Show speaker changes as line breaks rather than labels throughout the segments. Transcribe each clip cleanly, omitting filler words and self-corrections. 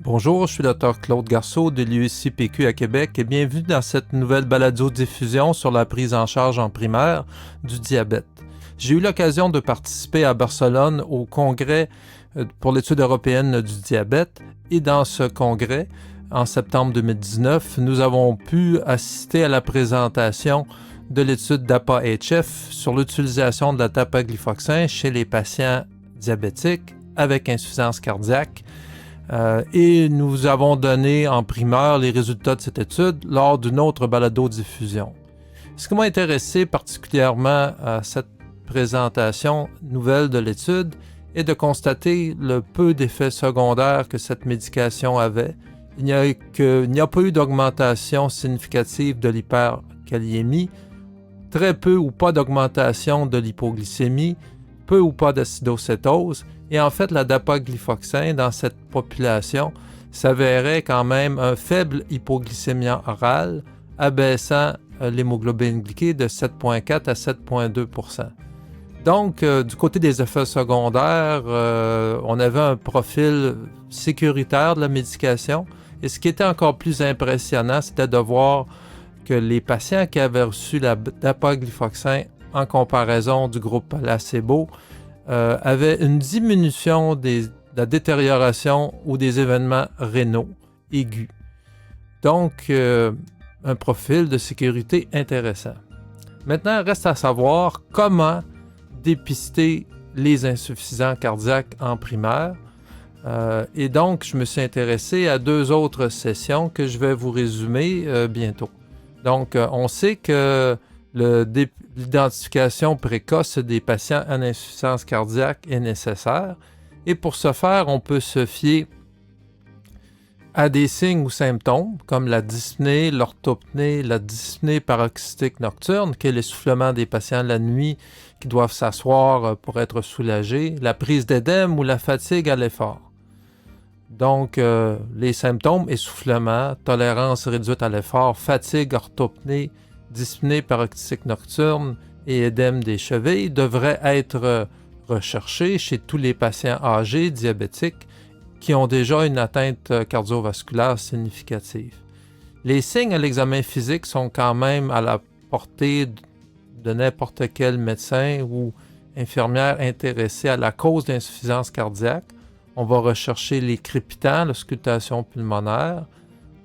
Bonjour, je suis Dr Claude Garceau de l'USCPQ à Québec et bienvenue dans cette nouvelle balado-diffusion sur la prise en charge en primaire du diabète. J'ai eu l'occasion de participer à Barcelone au congrès pour l'étude européenne du diabète et dans ce congrès, en septembre 2019, nous avons pu assister à la présentation de l'étude DAPA-HF sur l'utilisation de la dapagliflozin chez les patients diabétiques avec insuffisance cardiaque. Et nous avons donné en primeur les résultats de cette étude lors d'une autre balado-diffusion. Ce qui m'a intéressé particulièrement à cette présentation nouvelle de l'étude est de constater le peu d'effets secondaires que cette médication avait. Il n'y a pas eu d'augmentation significative de l'hyperkaliémie, très peu ou pas d'augmentation de l'hypoglycémie, peu ou pas d'acidocétose. Et en fait, la dapagliflozin dans cette population s'avérait quand même un faible hypoglycémia orale, abaissant l'hémoglobine glyquée de 7,4 à 7,2 %. Donc, du côté des effets secondaires, on avait un profil sécuritaire de la médication. Et ce qui était encore plus impressionnant, c'était de voir que les patients qui avaient reçu la dapagliflozin en comparaison du groupe placebo avait une diminution de la détérioration ou des événements rénaux aigus. Donc, un profil de sécurité intéressant. Maintenant, reste à savoir comment dépister les insuffisants cardiaques en primaire. Et donc, je me suis intéressé à deux autres sessions que je vais vous résumer bientôt. Donc, on sait que l'identification précoce des patients en insuffisance cardiaque est nécessaire. Et pour ce faire, on peut se fier à des signes ou symptômes comme la dyspnée, l'orthopnée, la dyspnée paroxystique nocturne, qui est l'essoufflement des patients la nuit qui doivent s'asseoir pour être soulagés, la prise d'édème ou la fatigue à l'effort. Donc, les symptômes, essoufflement, tolérance réduite à l'effort, fatigue, orthopnée, dyspnée paroxystique nocturne et édème des chevilles devraient être recherchés chez tous les patients âgés diabétiques qui ont déjà une atteinte cardiovasculaire significative. Les signes à l'examen physique sont quand même à la portée de n'importe quel médecin ou infirmière intéressé à la cause d'insuffisance cardiaque. On va rechercher les crépitants, l'auscultation pulmonaire.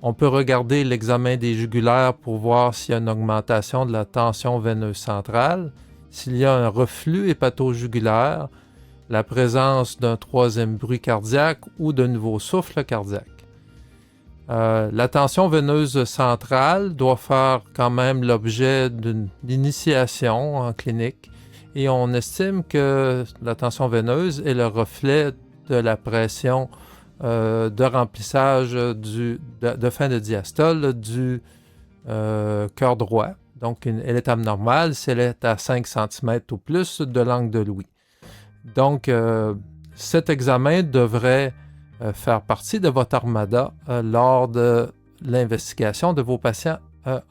On peut regarder l'examen des jugulaires pour voir s'il y a une augmentation de la tension veineuse centrale, s'il y a un reflux hépatojugulaire, la présence d'un troisième bruit cardiaque ou de nouveaux souffles cardiaques. La tension veineuse centrale doit faire quand même l'objet d'une initiation en clinique et on estime que la tension veineuse est le reflet de la pression de remplissage de fin de diastole du cœur droit. Donc, elle est abnormale si elle est à 5 cm ou plus de l'angle de Louis. Donc, cet examen devrait faire partie de votre armada lors de l'investigation de vos patients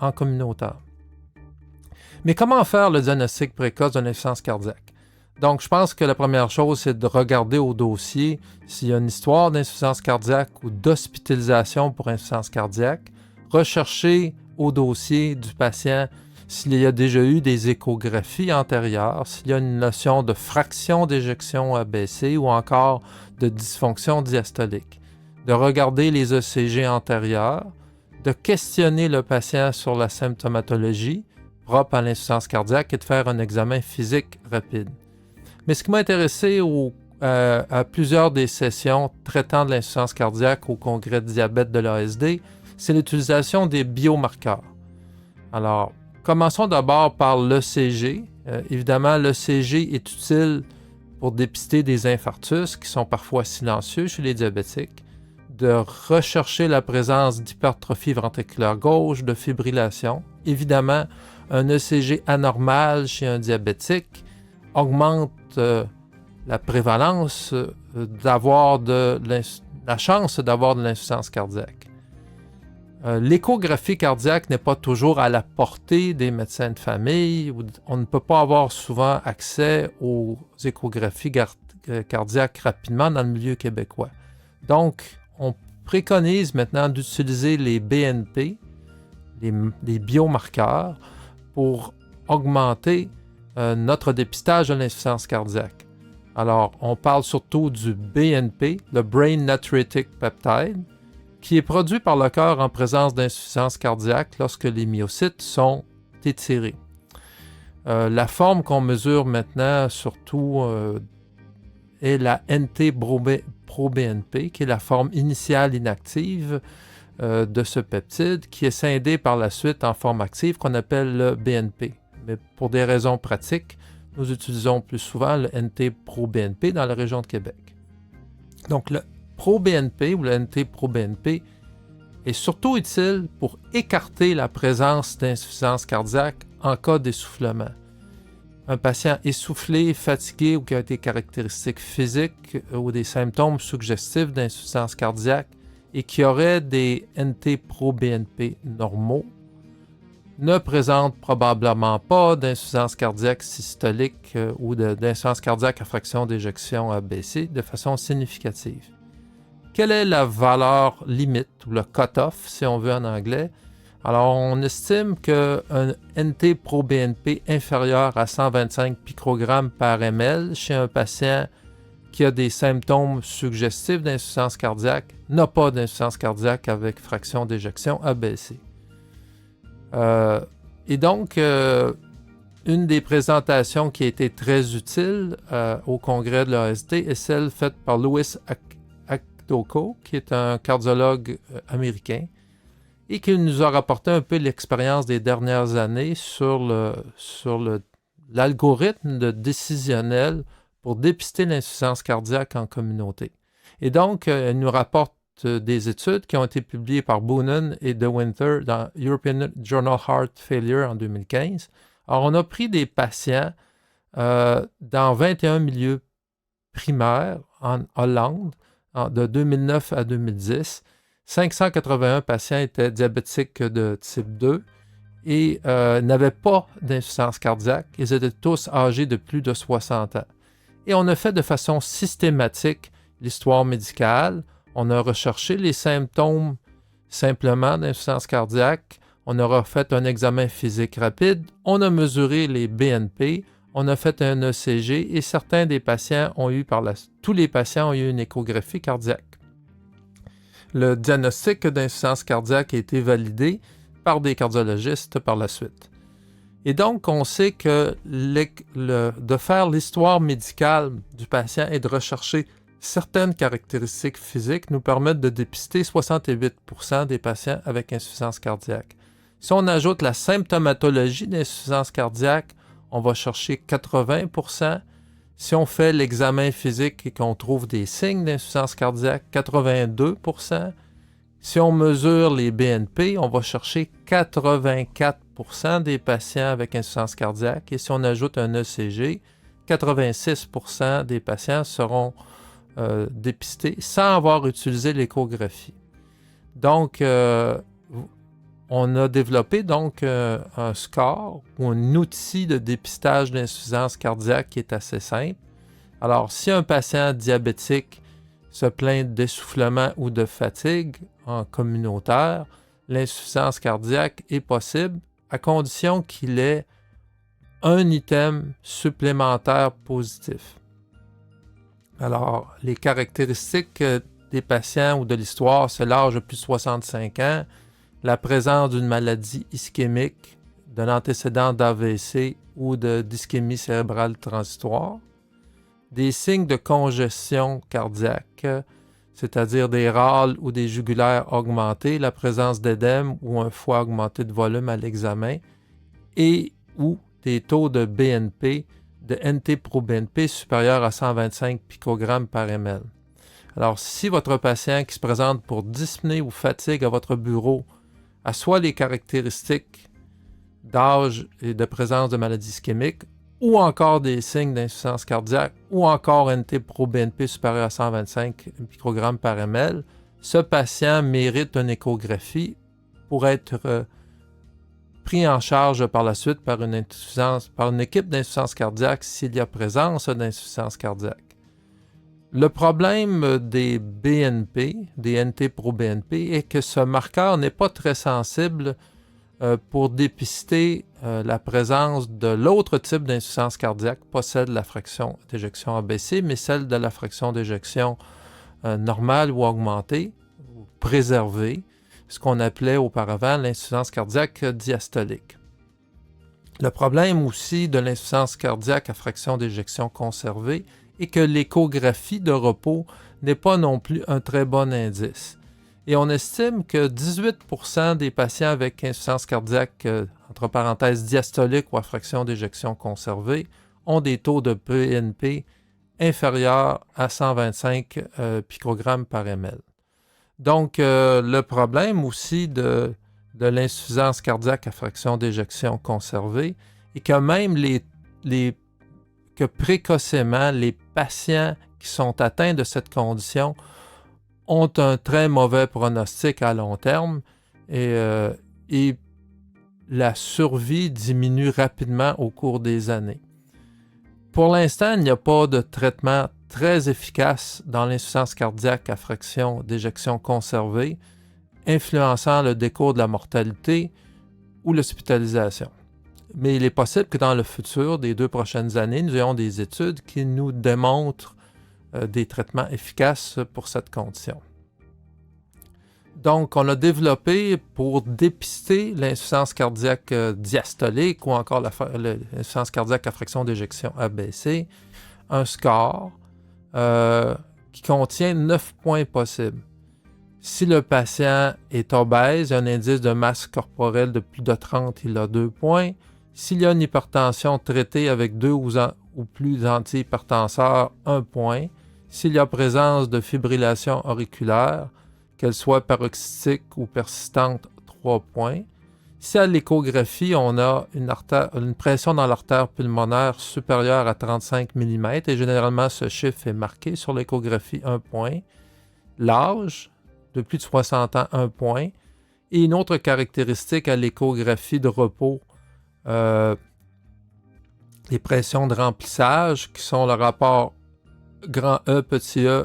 en communautaire. Mais comment faire le diagnostic précoce d'une insuffisance cardiaque? Donc, je pense que la première chose, c'est de regarder au dossier s'il y a une histoire d'insuffisance cardiaque ou d'hospitalisation pour insuffisance cardiaque. Rechercher au dossier du patient s'il y a déjà eu des échographies antérieures, s'il y a une notion de fraction d'éjection abaissée ou encore de dysfonction diastolique. De regarder les ECG antérieurs, de questionner le patient sur la symptomatologie propre à l'insuffisance cardiaque et de faire un examen physique rapide. Mais ce qui m'a intéressé à plusieurs des sessions traitant de l'insuffisance cardiaque au congrès de diabète de l'ASD, c'est l'utilisation des biomarqueurs. Alors, commençons d'abord par l'ECG. Évidemment, l'ECG est utile pour dépister des infarctus qui sont parfois silencieux chez les diabétiques, de rechercher la présence d'hypertrophie ventriculaire gauche, de fibrillation. Évidemment, un ECG anormal chez un diabétique augmente la prévalence d'avoir la chance d'avoir de l'insuffisance cardiaque. L'échographie cardiaque n'est pas toujours à la portée des médecins de famille. On ne peut pas avoir souvent accès aux échographies cardiaques rapidement dans le milieu québécois. Donc, on préconise maintenant d'utiliser les BNP, les biomarqueurs, pour augmenter notre dépistage de l'insuffisance cardiaque. Alors, on parle surtout du BNP, le Brain Natriuretic Peptide, qui est produit par le cœur en présence d'insuffisance cardiaque lorsque les myocytes sont étirés. La forme qu'on mesure maintenant surtout est la NT-proBNP, qui est la forme initiale inactive de ce peptide, qui est scindé par la suite en forme active qu'on appelle le BNP. Mais pour des raisons pratiques, nous utilisons plus souvent le NT-proBNP dans la région de Québec. Donc le proBNP ou le NT-proBNP est surtout utile pour écarter la présence d'insuffisance cardiaque en cas d'essoufflement. Un patient essoufflé, fatigué ou qui a des caractéristiques physiques ou des symptômes suggestifs d'insuffisance cardiaque et qui aurait des NT-proBNP normaux ne présente probablement pas d'insuffisance cardiaque systolique ou d'insuffisance cardiaque à fraction d'éjection abaissée de façon significative. Quelle est la valeur limite ou le cut-off, si on veut en anglais? Alors, on estime qu'un NT-proBNP inférieur à 125 picogrammes par ml chez un patient qui a des symptômes suggestifs d'insuffisance cardiaque n'a pas d'insuffisance cardiaque avec fraction d'éjection abaissée. Et donc, une des présentations qui a été très utile au congrès de l'ASD est celle faite par Louis Akdoko, qui est un cardiologue américain, et qui nous a rapporté un peu l'expérience des dernières années sur l'algorithme décisionnel pour dépister l'insuffisance cardiaque en communauté. Et donc, elle nous rapporte des études qui ont été publiées par Boonen et De Winter dans European Journal Heart Failure en 2015. Alors, on a pris des patients dans 21 milieux primaires en Hollande de 2009 à 2010. 581 patients étaient diabétiques de type 2 et n'avaient pas d'insuffisance cardiaque. Ils étaient tous âgés de plus de 60 ans. Et on a fait de façon systématique l'histoire médicale. On a recherché les symptômes simplement d'insuffisance cardiaque. On aura fait un examen physique rapide. On a mesuré les BNP. On a fait un ECG et certains des patients ont eu tous les patients ont eu une échographie cardiaque. Le diagnostic d'insuffisance cardiaque a été validé par des cardiologistes par la suite. Et donc, on sait que de faire l'histoire médicale du patient et de rechercher certaines caractéristiques physiques nous permettent de dépister 68% des patients avec insuffisance cardiaque. Si on ajoute la symptomatologie d'insuffisance cardiaque, on va chercher 80%. Si on fait l'examen physique et qu'on trouve des signes d'insuffisance cardiaque, 82%. Si on mesure les BNP, on va chercher 84% des patients avec insuffisance cardiaque. Et si on ajoute un ECG, 86% des patients seront dépistés sans avoir utilisé l'échographie. Donc, on a développé donc un score ou un outil de dépistage d'insuffisance cardiaque qui est assez simple. Alors, si un patient diabétique se plaint d'essoufflement ou de fatigue en communautaire, l'insuffisance cardiaque est possible à condition qu'il ait un item supplémentaire positif. Alors, les caractéristiques des patients ou de l'histoire, c'est l'âge de plus de 65 ans, la présence d'une maladie ischémique, d'un antécédent d'AVC ou d'ischémie cérébrale transitoire, des signes de congestion cardiaque, c'est-à-dire des râles ou des jugulaires augmentés, la présence d'édème ou un foie augmenté de volume à l'examen, et ou des taux de BNP, de NT-proBNP supérieurs à 125 picogrammes par ml. Alors, si votre patient qui se présente pour dyspnée ou fatigue à votre bureau a soit les caractéristiques d'âge et de présence de maladie ischémique, ou encore des signes d'insuffisance cardiaque, ou encore NT-proBNP supérieur à 125 picogrammes par ml, ce patient mérite une échographie pour être pris en charge par la suite par une équipe d'insuffisance cardiaque s'il y a présence d'insuffisance cardiaque. Le problème des BNP, des NT-proBNP, est que ce marqueur n'est pas très sensible pour dépister la présence de l'autre type d'insuffisance cardiaque, pas celle de la fraction d'éjection abaissée, mais celle de la fraction d'éjection normale ou augmentée, ou préservée, ce qu'on appelait auparavant l'insuffisance cardiaque diastolique. Le problème aussi de l'insuffisance cardiaque à fraction d'éjection conservée est que l'échographie de repos n'est pas non plus un très bon indice. Et on estime que 18% des patients avec insuffisance cardiaque, entre parenthèses, diastolique ou à fraction d'éjection conservée, ont des taux de BNP inférieurs à 125 picogrammes par ml. Donc, le problème aussi de l'insuffisance cardiaque à fraction d'éjection conservée est que même que précocement, les patients qui sont atteints de cette condition ont un très mauvais pronostic à long terme et la survie diminue rapidement au cours des années. Pour l'instant, il n'y a pas de traitement très efficace dans l'insuffisance cardiaque à fraction d'éjection conservée, influençant le décours de la mortalité ou l'hospitalisation. Mais il est possible que dans le futur, des 2 prochaines années, nous ayons des études qui nous démontrent des traitements efficaces pour cette condition. Donc, on a développé pour dépister l'insuffisance cardiaque diastolique ou encore l'insuffisance cardiaque à fraction d'éjection abaissée, un score qui contient 9 points possibles. Si le patient est obèse, un indice de masse corporelle de plus de 30, il a 2 points. S'il y a une hypertension traitée avec 2 ou plus antihypertenseurs, 1 point. S'il y a présence de fibrillation auriculaire, qu'elle soit paroxystique ou persistante, 3 points. Si à l'échographie, on a une pression dans l'artère pulmonaire supérieure à 35 mm, et généralement ce chiffre est marqué sur l'échographie, 1 point. L'âge, de plus de 60 ans, 1 point. Et une autre caractéristique à l'échographie de repos, les pressions de remplissage, qui sont le rapport grand E, petit e,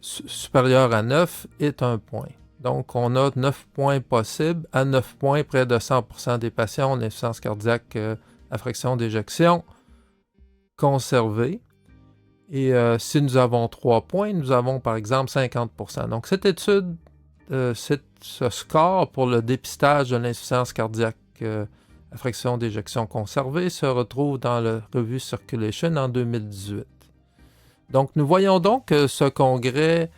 supérieur à 9, est 1 point. Donc, on a 9 points possibles. À 9 points, près de 100% des patients ont une insuffisance cardiaque à fraction d'éjection conservée. Et si nous avons 3 points, nous avons par exemple 50%. Donc, cette étude, ce score pour le dépistage de l'insuffisance cardiaque à fraction d'éjection conservée se retrouve dans la revue Circulation en 2018. Donc, nous voyons donc que ce congrès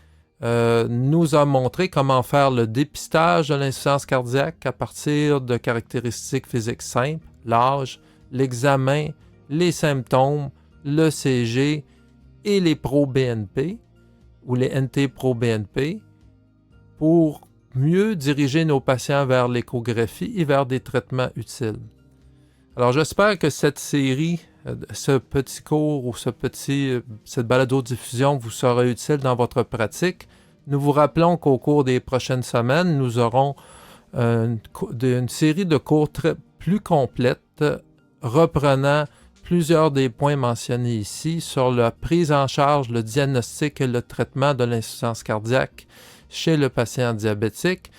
nous a montré comment faire le dépistage de l'insuffisance cardiaque à partir de caractéristiques physiques simples, l'âge, l'examen, les symptômes, l'ECG et les pro-BNP ou les NT-proBNP pour mieux diriger nos patients vers l'échographie et vers des traitements utiles. Alors, j'espère que cette série, ce petit cours ou cette balado-diffusion vous sera utile dans votre pratique. Nous vous rappelons qu'au cours des prochaines semaines, nous aurons une série de cours plus complète reprenant plusieurs des points mentionnés ici sur la prise en charge, le diagnostic et le traitement de l'insuffisance cardiaque chez le patient diabétique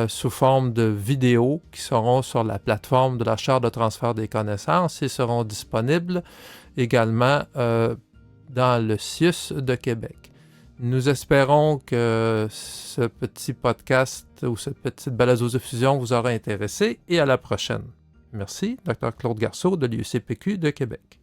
sous forme de vidéos qui seront sur la plateforme de la Charte de transfert des connaissances et seront disponibles également dans le CIUS de Québec. Nous espérons que ce petit podcast ou cette petite balado-diffusion vous aura intéressé et à la prochaine. Merci, Dr. Claude Garceau de l'UCPQ de Québec.